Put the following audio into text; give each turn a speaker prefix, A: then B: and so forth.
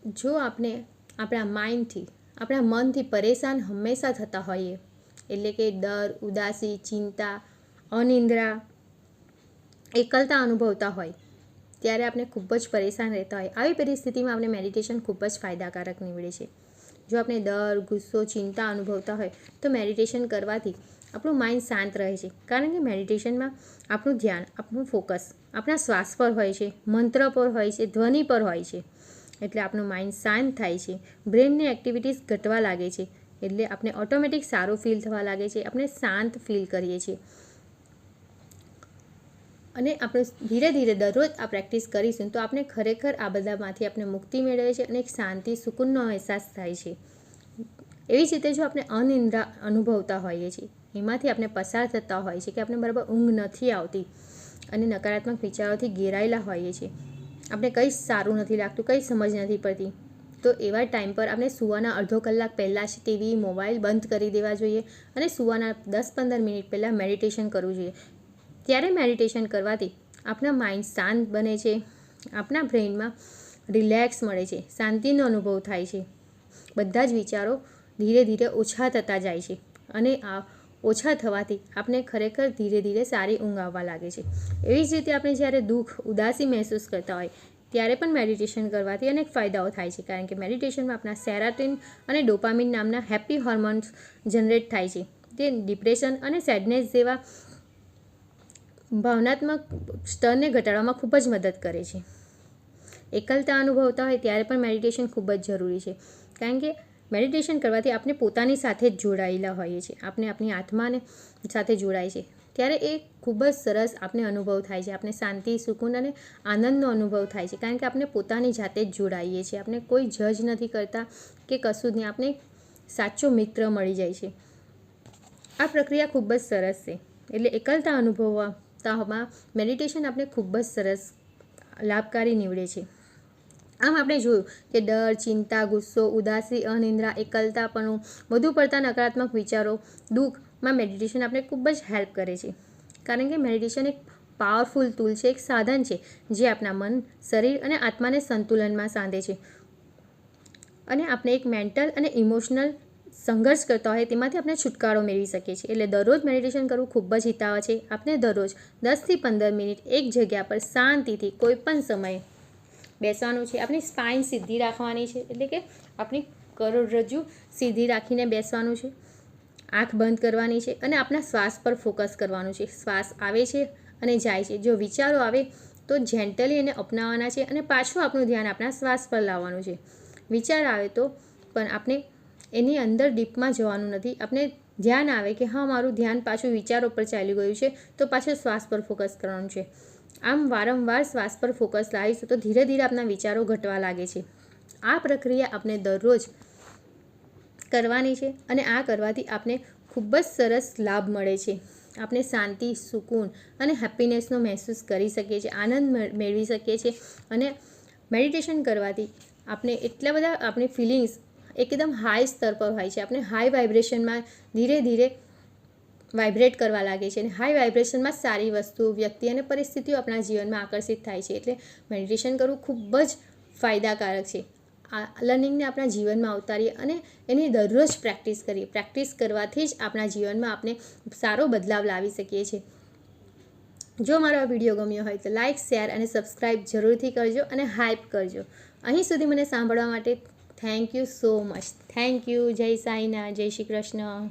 A: જો આપણે આપણા માઇન્ડથી આપણા મનથી પરેશાન હંમેશા થતા હોઈએ, એટલે કે ડર, ઉદાસી, ચિંતા, અનિંદ્રા, એકલતા અનુભવતા હોય, ત્યારે આપણે ખૂબ જ પરેશાન રહેતા હોય, આવી પરિસ્થિતિમાં આપણે મેડિટેશન ખૂબ જ ફાયદાકારક નીવડે છે. જો આપણે ડર, ગુસ્સો, ચિંતા અનુભવતા હોય તો મેડિટેશન કરવાથી આપણું માઇન્ડ શાંત રહે છે. કારણ કે મેડિટેશનમાં આપણું ધ્યાન, આપણું ફોકસ આપણા શ્વાસ પર હોય છે, મંત્ર પર હોય છે, ધ્વનિ પર હોય છે. એટલે આપણું માઇન્ડ શાંત થાય છે, બ્રેનની એક્ટિવિટીઝ ઘટવા લાગે છે, એટલે આપણે ઓટોમેટિક સારું ફીલ થવા લાગે છે, આપણે શાંત ફીલ કરીએ છીએ. અને આપણે ધીરે ધીરે દરરોજ આ પ્રેક્ટિસ કરીશું તો આપણે ખરેખર આ બધામાંથી આપણે મુક્તિ મેળવે છે અને એક શાંતિ, સુકૂનનો અહેસાસ થાય છે. એવી જ રીતે જો આપણે અનિંદ્રા અનુભવતા હોઈએ છીએ, એમાંથી આપણે પસાર થતા હોય છે કે આપણે બરાબર ઊંઘ નથી આવતી અને નકારાત્મક વિચારોથી ઘેરાયેલા હોઈએ છીએ, આપણે કંઈ સારું નથી લાગતું, કંઈ સમજ નથી પડતી, તો એવા ટાઈમ પર આપણે સૂવાના અડધો કલાક પહેલાં જ ટીવી, મોબાઈલ બંધ કરી દેવા જોઈએ અને સૂવાના 10-15 મિનિટ પહેલાં મેડિટેશન કરવું જોઈએ. ત્યારે મેડિટેશન કરવાથી આપણા માઇન્ડ શાંત બને છે, આપણા બ્રેઇનમાં રિલેક્સ મળે છે, શાંતિનો અનુભવ થાય છે, બધા જ વિચારો ધીરે ધીરે ઓછા થતા જાય છે અને આ ઓછા થવાથી આપણે ખરેખર ધીરે ધીરે સારી ઊંઘ આવવા લાગે છે. એવી જ રીતે આપણે જ્યારે દુઃખ, ઉદાસી મહેસૂસ કરતા હોય ત્યારે પણ મેડિટેશન કરવાથી અનેક ફાયદાઓ થાય છે. કારણ કે મેડિટેશનમાં આપણા સેરાટિન અને ડોપામિન નામના હેપી હોર્મોન્સ જનરેટ થાય છે. તે ડિપ્રેશન અને સેડનેસ જેવા ભાવનાત્મક સ્તરને ઘટાડવામાં ખૂબ જ મદદ કરે છે. એકલતા અનુભવતા હોય ત્યારે પણ મેડિટેશન ખૂબ જ જરૂરી છે. કારણ કે મેડિટેશન કરવાથી આપણે પોતાની સાથે જ જોડાયેલા હોઈએ છીએ, આપણે આપણી આત્માને સાથે જોડાય છે, ત્યારે એ ખૂબ જ સરસ આપણે અનુભવ થાય છે. આપણે શાંતિ, સુકૂન અને આનંદનો અનુભવ થાય છે. કારણ કે આપણે પોતાની જાતે જ જોડાઈએ છીએ, આપણે કોઈ જજ નથી કરતા કે કશું જ નહીં, આપણે સાચો મિત્ર મળી જાય છે. આ પ્રક્રિયા ખૂબ જ સરસ છે. એટલે એકલતા અનુભવવામાં મેડિટેશન આપણે ખૂબ જ સરસ લાભકારી નીવડે છે. આમ આપણે જોયું કે ડર, ચિંતા, ગુસ્સો, ઉદાસી, અનિંદ્રા, એકલતાપણું, વધુ પડતા નકારાત્મક વિચારો, દુઃખમાં મેડિટેશન આપણે ખૂબ જ હેલ્પ કરે છે. કારણ કે મેડિટેશન એક પાવરફુલ ટૂલ છે, એક સાધન છે જે આપણા મન, શરીર અને આત્માને સંતુલનમાં સાંધે છે અને આપણે એક મેન્ટલ અને ઇમોશનલ સંઘર્ષ કરતા હોય તેમાંથી આપણે છુટકારો મેળવી શકીએ છીએ. એટલે દરરોજ મેડિટેશન કરવું ખૂબ જ હિતાવ છે. આપણે દરરોજ 10થી 15 મિનિટ એક જગ્યા પર શાંતિથી કોઈ પણ સમયે બેસવાનું છે. આપણી સ્પાઇન સીધી રાખવાની છે, એટલે કે આપણી કરોડરજ્જુ સીધી રાખીને બેસવાનું છે, આંખ બંધ કરવાની છે અને આપણા શ્વાસ પર ફોકસ કરવાનું છે. શ્વાસ આવે છે અને જાય છે. જો વિચારો આવે તો જેન્ટલી એને અપનાવવાના છે અને પાછું આપણું ધ્યાન આપણા શ્વાસ પર લાવવાનું છે. વિચાર આવે તો પણ આપણે એની અંદર ડીપમાં જવાનું નથી. આપણે ધ્યાન આવે કે હા, મારું ધ્યાન પાછું વિચારો પર ચાલી ગયું છે, તો પાછું શ્વાસ પર ફોકસ કરવાનું છે. આમ વારંવાર શ્વાસ પર ફોકસ લાવીશું તો ધીરે ધીરે આપણા વિચારો ઘટવા લાગે છે. આ પ્રક્રિયા આપણે દરરોજ કરવાની છે અને આ કરવાથી આપણે ખૂબ જ સરસ લાભ મળે છે. આપણે શાંતિ, સુકૂન અને હેપીનેસનો મહેસૂસ કરી શકીએ છીએ, આનંદ મેળવી શકીએ છીએ અને મેડિટેશન કરવાથી આપણે એટલા બધા આપણી ફિલિંગ્સ એકદમ હાઈ સ્તર પર હોય છે. આપણે હાઈ વાઇબ્રેશનમાં ધીરે ધીરે વાઇબ્રેટ કરવા લાગે છે અને હાઈ વાઇબ્રેશનમાં સારી વસ્તુઓ, વ્યક્તિ અને પરિસ્થિતિઓ આપણા જીવનમાં આકર્ષિત થાય છે. એટલે મેડિટેશન કરવું ખૂબ જ ફાયદાકારક છે. આ લર્નિંગને આપણા જીવનમાં ઉતારીએ અને એની દરરોજ પ્રેક્ટિસ કરીએ. પ્રેક્ટિસ કરવાથી જ આપણા જીવનમાં આપણે સારો બદલાવ લાવી શકીએ છીએ. જો મારો આ વિડીયો ગમ્યો હોય તો લાઇક, શેર અને સબસ્ક્રાઈબ જરૂરથી કરજો અને હાઇપ કરજો. અહીં સુધી મને સાંભળવા માટે thank you so much. Thank you. જય સાંઈનાથ, જય શ્રી કૃષ્ણ.